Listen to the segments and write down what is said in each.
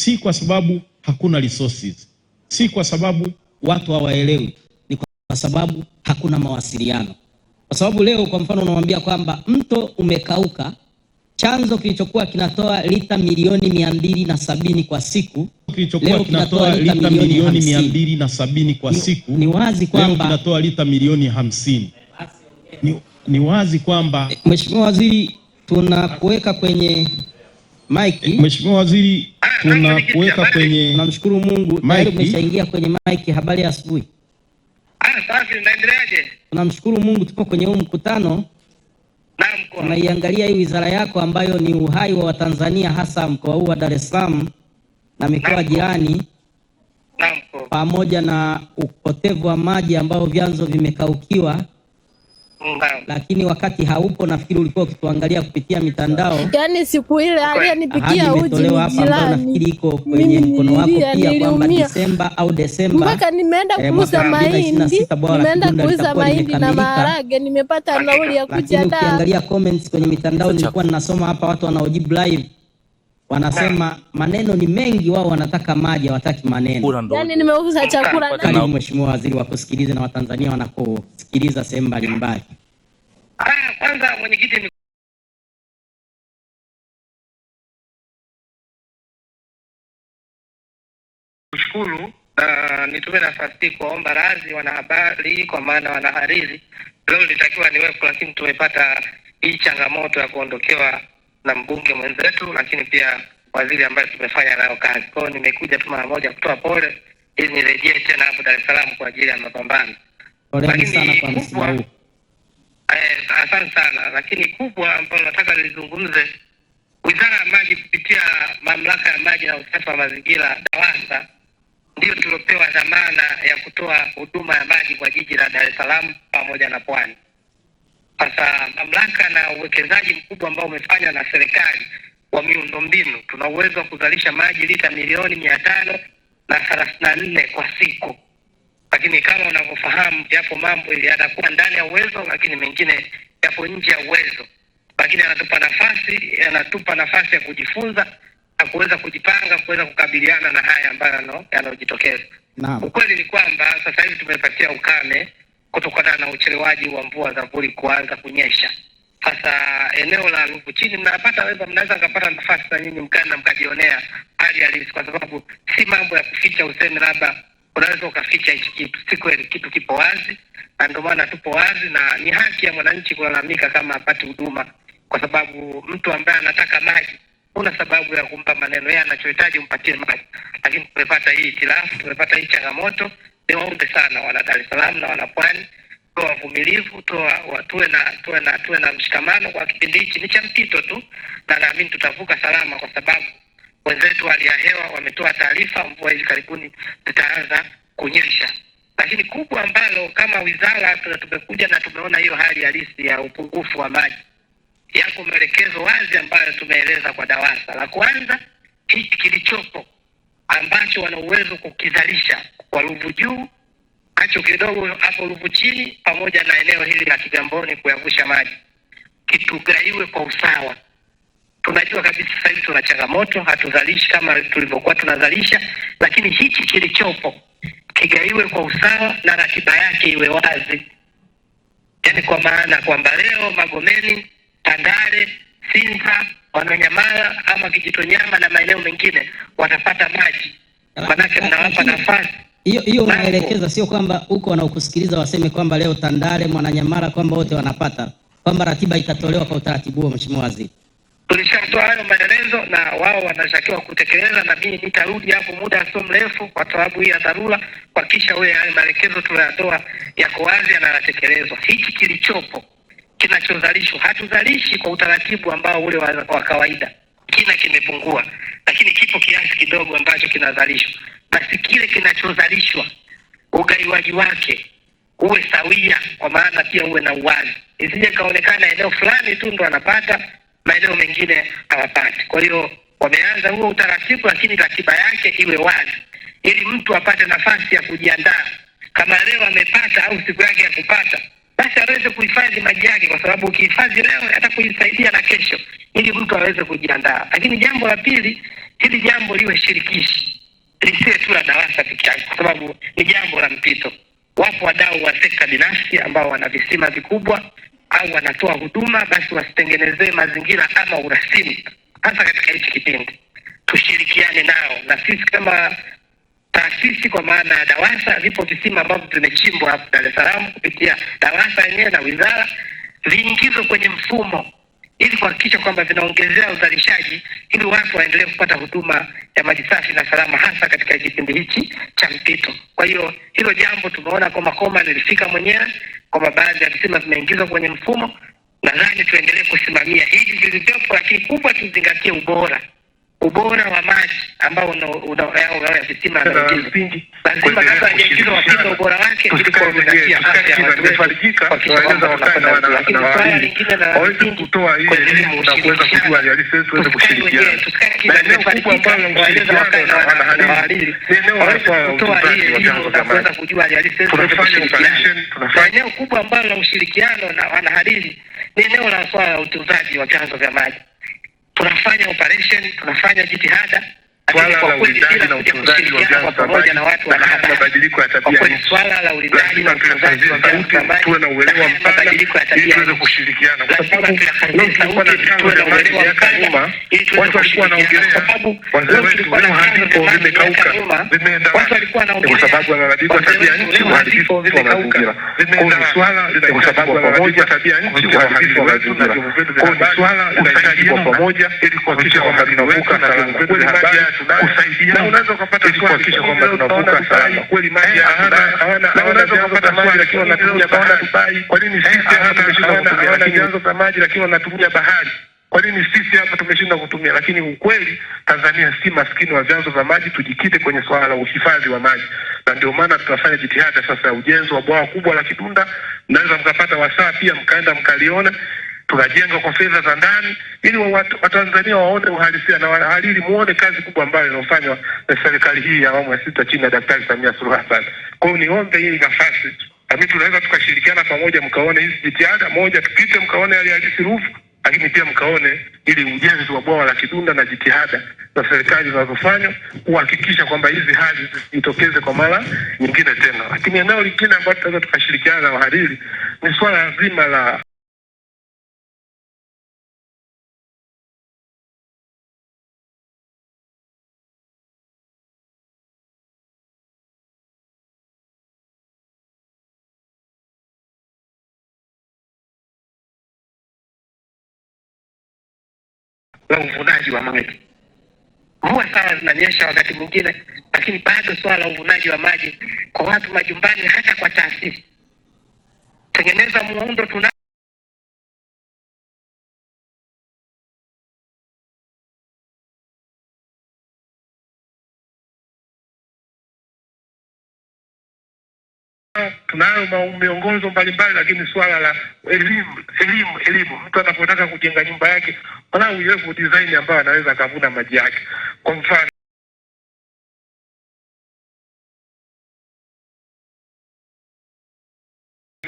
si kwa sababu hakuna resources, si kwa sababu watu hawaelewi, ni kwa sababu hakuna mawasiliano. Kwa sababu leo kwa mfano unamwambia kwamba mto umekauka, chanzo kilichokuwa kinatoa lita milioni 270 kwa siku kilichokuwa kinatoa lita milioni 270 kwa siku ni wazi kwamba kinatoa lita milioni 50. Ni wazi kwamba Mheshimiwa Waziri, tunakuweka kwenye maiki. Mheshimiwa Waziri, tunakuweka kwenye. Namshukuru Mungu tayari umeshaingia kwenye maiki. Habari ya asubuhi. Safi, unaendeleaje? Tunamshukuru Mungu, tupo kwenye huu mkutano. Naam, mkoa. Tunaiangalia hii wizara yako ambayo ni uhai wa Watanzania, hasa mkoa huu wa Dar es Salaam na mikoa jirani. Naam, mkoa. Pamoja na upotevu wa maji ambao vyanzo vimekaukiwa. Naam. Lakini wakati haupo, nafikiri ulikuwa ukituangalia kupitia mitandao. Yaani siku ile aliyenipikia uji ni jirani. Nafikiri iko kwenye mkono wako pia kwamba Disemba au Desemba mpaka nimeenda kuuza mahindi, na maharage, nimepata nauli ya kuja Dar. Ukiangalia comments kwenye mitandao nilikuwa ninasoma hapa, watu wanaojibu live wanasema maneno ni mengi, wao wanataka maji, hawataki maneno. Yaani nimeuza chakula. Karibu Mheshimiwa Waziri, wakusikilize na Watanzania wanakosikiliza sehemu mbalimbali. Kwanza mwenyekiti, kushukuru nitumie nafasi hii kuomba radhi wanahabari, kwa maana wanahariri leo litakiwa niwepo, lakini tumepata hii changamoto ya kuondokewa na mbunge mwenzetu, lakini pia waziri ambaye tumefanya nayo kazi. Kwa hiyo nimekuja tu mara moja kutoa pole ili nirejee tena hapo Dar es Salaam kwa ajili ya mapambano. Pole sana kwa msiba huu. Asante sana, lakini kubwa ambalo nataka nilizungumze, Wizara ya Maji kupitia Mamlaka ya Maji na Usafi wa Mazingira DAWASA ndio tuliopewa dhamana ya kutoa huduma ya maji kwa jiji la Dar es Salaam pamoja na Pwani. Sasa mamlaka na uwekezaji mkubwa ambao umefanywa na serikali wa miundombinu, tuna uwezo wa kuzalisha maji lita milioni 534 kwa siku. Lakini kama unavyofahamu, yapo mambo yanakuwa ndani ya uwezo, lakini mengine yapo nje ya uwezo. Lakini yanatupa nafasi ya kujifunza na kuweza kujipanga, kuweza kukabiliana na haya ambayo yanayojitokeza. Ukweli ni kwamba sasa hivi tumepatia ukame kutokana na uchelewaji wa mvua za vuli kuanza kunyesha. Sasa eneo la Ruvu Chini mnaweza kupata nafasi na nyinyi mkana mkajionea hali halisi, kwa sababu si mambo ya kuficha useme labda unaweza ukaficha hichi kitu. Si kweli, kitu kipo wazi, na ndio maana tupo wazi, na ni haki ya mwananchi kulalamika kama apate huduma, kwa sababu mtu ambaye anataka maji una sababu ya kumpa maneno, yeye anachohitaji umpatie maji. Lakini tumepata hii itilafu, tumepata hii changamoto. Niwaombe sana wana Dar es Salaam na wana Pwani, tuwe wavumilivu, tuwe na mshikamano kwa kipindi hichi. Ni cha mpito tu, na naamini tutavuka salama, kwa sababu wenzetu hali ya hewa wametoa taarifa mvua hizi karibuni zitaanza kunyesha. Lakini kubwa ambalo kama wizara tumekuja na tumeona hiyo hali halisi ya upungufu wa maji, yako maelekezo wazi ambayo tumeeleza kwa DAWASA. La kwanza, hiki kilichopo ambacho wana uwezo kukizalisha kwa Ruvu Juu, acho kidogo hapo Ruvu Chini, pamoja na eneo hili la Kigamboni kuyavusha maji, kitugaiwe kwa usawa. Tunajua kabisa sasa hivi tuna changamoto, hatuzalishi kama tulivyokuwa tunazalisha, lakini hiki kilichopo kigaiwe kwa usawa na ratiba yake iwe wazi. Yaani kwa maana kwamba leo Magomeni, Tandale, Sinza, Wananyamala ama Kijitonyama na maeneo mengine watapata maji. Manake mnawapa nafasi. Hiyo unaelekeza, sio kwamba huko wanaokusikiliza waseme kwamba leo Tandale, Mwananyamala kwamba wote wanapata, kwamba ratiba itatolewa kwa utaratibu wa Mheshimiwa Waziri. Tulishatoa hayo maelezo na wao wanatakiwa kutekeleza, na mimi nitarudi hapo muda sio mrefu kwa sababu hii ya dharura kuhakikisha hayo maelekezo tunayatoa yako wazi na yanatekelezwa. Hiki kilichopo kinachozalishwa, hatuzalishi kwa utaratibu ambao ule wa kawaida, kina kimepungua, lakini kipo kiasi kidogo ambacho kinazalishwa. Basi kile kinachozalishwa ugaiwaji wake uwe sawia, kwa maana pia uwe na uwazi, isije kaonekana eneo fulani tu ndo anapata, maeneo mengine hawapati. Kwa hiyo wameanza huo utaratibu, lakini ratiba yake iwe wazi ili mtu apate nafasi ya kujiandaa. Kama leo amepata au siku yake ya kupata, basi aweze kuhifadhi maji yake, kwa sababu ukihifadhi leo hata kujisaidia na kesho, ili mtu aweze kujiandaa. Lakini jambo la pili, hili jambo liwe shirikishi, lisiwe tu la DAWASA pekee yake, kwa sababu ni jambo la mpito. Wapo wadau wa sekta binafsi ambao wana visima vikubwa au wanatoa huduma, basi wasitengenezee mazingira ama urasimu, hasa katika hichi kipindi. Tushirikiane nao, na sisi kama taasisi kwa maana ya DAWASA, vipo visima ambavyo vimechimbwa hapa Dar es Salaam kupitia DAWASA yenyewe na wizara, viingizwe kwenye mfumo ili kuhakikisha kwamba vinaongezea uzalishaji ili watu waendelee kupata huduma ya maji safi na salama, hasa katika kipindi hichi cha mpito. Kwa hiyo hilo jambo tumeona koma nilifika mwenyewe kwamba baadhi ya visima vimeingizwa kwenye mfumo. Nadhani tuendelee kusimamia hivi vilivyopo, lakini kubwa tuzingatie ubora wa maji ambao ya visima na msingi. Lazima kabla hajaingizwa wapime ubora wake ili kuzingatia afya ya watu wetu. Lakini swala lingine la msingi kutoa hii elimu na kuweza kujua hali sisi tuweze kushirikiana. Na eneo kubwa ambalo waeleza wakati na wahariri. Kutoa hii elimu na kuweza kujua hali sisi tuweze kushirikiana. Na eneo kubwa ambalo la ushirikiano na wanahariri ni eneo la swala la utunzaji wa vyanzo vya maji. Tunafanya operation, tunafanya jitihada, lakini kwa kweli bila utunzaji wa vyanzo vya maji na watu wanahabari, mabadiliko ya tabia nchi. Swala la ulindaji na utunzaji wa vyanzo vya maji, tuwe na uelewa mpana ili tuweze kushirikiana, kwa sababu leo tulikuwa na vyanzo vya maji miaka nyuma, watu walikuwa wanaongelea sababu leo tulikuwa na vyanzo vimekauka, vimeenda watu walikuwa wanaongelea kwa sababu ya mabadiliko ya tabia nchi, uharibifu wa mazingira. Vimeenda swala kwa sababu ya mabadiliko ya tabia nchi, uharibifu wa mazingira. Kwa swala linahitaji kwa pamoja ili kuhakikisha kwamba tunavuka salama. Kweli maji kusaidia, unaweza kupata kuhakikisha kwamba tunavuka salama. Kweli maji hawana unaweza kupata maji lakini wanatumia bahari. Kwa nini sisi hapa tumeshindwa kutumia vyanzo vya maji lakini wanatumia bahari? Kwa nini sisi hapa tumeshindwa kutumia? Lakini ukweli Tanzania si maskini wa vyanzo vya maji, tujikite kwenye swala la uhifadhi wa maji. Na ndio maana tunafanya jitihada sasa ya ujenzi wa bwawa kubwa la Kidunda. Naweza mkapata wasaa pia mkaenda mkaliona. Tunajenga kwa fedha za ndani ili Watanzania waone uhalisia na wahariri muone kazi kubwa ambayo inafanywa na serikali hii ya awamu ya 6 chini ya Daktari Samia Suluhu Hassan. Kwa hiyo niombe hii nafasi, nami tunaweza tukashirikiana pamoja, mkaone hizi jitihada moja, tupite mkaone hali halisi Ruvu, lakini pia mkaone ili ujenzi wa bwawa la Kidunda na jitihada za serikali zinazofanywa kuhakikisha kwamba hizi hali zisitokeze kwa mara nyingine tena. Lakini eneo lingine ambalo tunaweza tukashirikiana na wahariri ni swala zima la uvunaji wa maji. Mvua sawa zinanyesha wakati mwingine, lakini bado swala la uvunaji wa maji kwa watu majumbani, hata kwa taasisi. Tengeneza muundo tunayo miongozo mbalimbali, lakini swala la elimu, mtu anapotaka kujenga nyumba yake walau iwepo design ambayo anaweza kavuna maji yake. Kwa mfano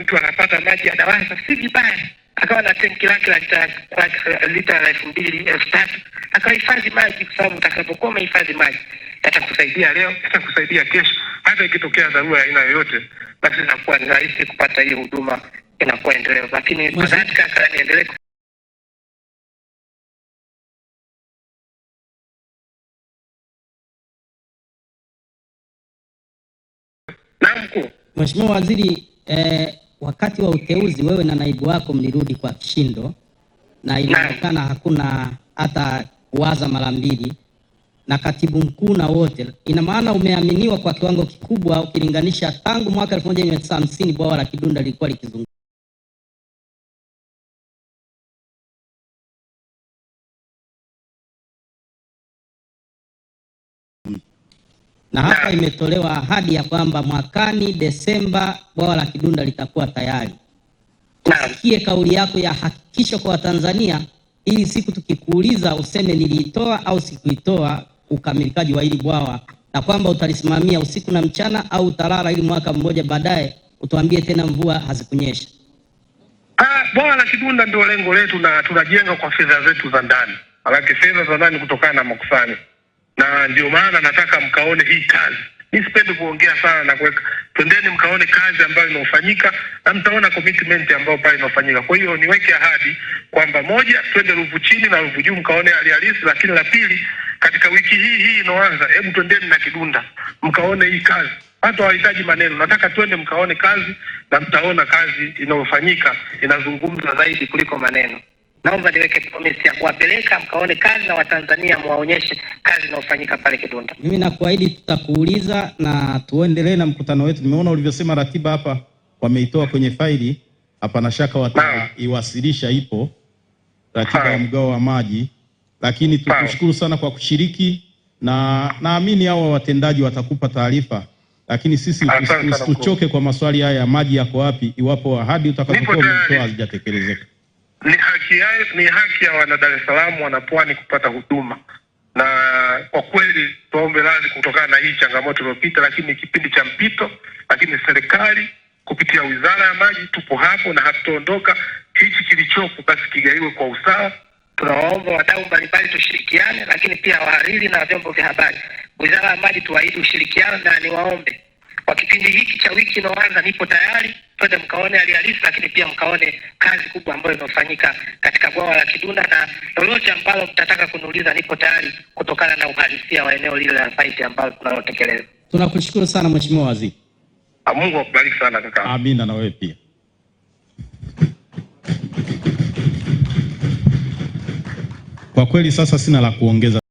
mtu anapata maji ya DAWASA, si vibaya akawa na tenki lake la lita 2,000, 3,000, akahifadhi maji, kwa sababu utakapokuwa umehifadhi maji yatakusaidia leo, yatakusaidia kesho. Hata ikitokea dharura ya aina yoyote, basi inakuwa ni rahisi kupata hii huduma, inakuwa endelevu. Lakini kwa dhati kaka niendelee na mkuu. Mheshimiwa Waziri, wakati wa uteuzi wewe na naibu wako mlirudi kwa kishindo na inaonekana hakuna hata kuwaza mara mbili, na katibu mkuu na wote, ina maana umeaminiwa kwa kiwango kikubwa ukilinganisha tangu mwaka 1950 bwawa la Kidunda lilikuwa likizunguka. Na hapa imetolewa ahadi ya kwamba mwakani Desemba bwawa la Kidunda litakuwa tayari. Tusikie kauli yako ya hakikisho kwa Watanzania, ili siku tukikuuliza useme niliitoa au sikuitoa ukamilikaji wa hili bwawa, na kwamba utalisimamia usiku na mchana au utalala ili mwaka mmoja baadaye utuambie tena mvua hazikunyesha. Bwawa la Kidunda ndio lengo letu, na tunajenga kwa fedha zetu za ndani. Alaki fedha za ndani kutokana na makusanyo. na ndio maana nataka mkaone hii kazi. Mimi sipendi kuongea sana na kuweka. Twendeni mkaone kazi ambayo inafanyika na mtaona commitment ambayo pale inafanyika. Kwa hiyo niweke ahadi kwamba moja, twende Ruvu chini na Ruvu juu mkaone hali halisi, lakini la pili, katika wiki hii inaanza, hebu twendeni na Kidunda mkaone hii kazi. Hata wahitaji maneno, nataka twende mkaone kazi na mtaona kazi inayofanyika inazungumza zaidi kuliko maneno. Naomba niweke promise ya kuwapeleka mkaone kazi na Watanzania muwaonyeshe kazi inayofanyika pale Kidunda. Mimi nakuahidi tutakuuliza na tuendelee na mkutano wetu. Nimeona ulivyosema ratiba hapa wameitoa kwenye faili, hapana shaka wataiwasilisha, ipo ratiba ya mgao wa maji, lakini tukushukuru sana kwa kushiriki na naamini hao watendaji watakupa taarifa, lakini sisi usituchoke kwa maswali haya ya maji yako wapi iwapo ahadi utakapokuwa umetoa hazijatekelezeka. Ni haki ya wana Dar es Salaam, wana Pwani kupata huduma, na kwa kweli tuombe radhi kutokana na hii changamoto iliyopita, lakini kipindi cha mpito, lakini serikali kupitia Wizara ya Maji tupo hapo na hatuondoka. Hichi kilichopo basi kigaiwe kwa usawa. Tunawaomba wadau mbalimbali tushirikiane, lakini pia wahariri na vyombo vya habari. Wizara ya Maji tuahidi ushirikiano, na niwaombe kwa kipindi hiki cha wiki inayoanza nipo tayari, twende mkaone hali halisi, lakini pia mkaone kazi kubwa ambayo inafanyika katika bwawa la Kidunda, na lolote ambalo mtataka kuniuliza nipo tayari kutokana na uhalisia wa eneo lile la site ambalo tunalotekeleza. Tunakushukuru sana Mheshimiwa Waziri. Mungu akubariki sana kaka. Amina, na wewe pia. Kwa kweli sasa sina la kuongeza.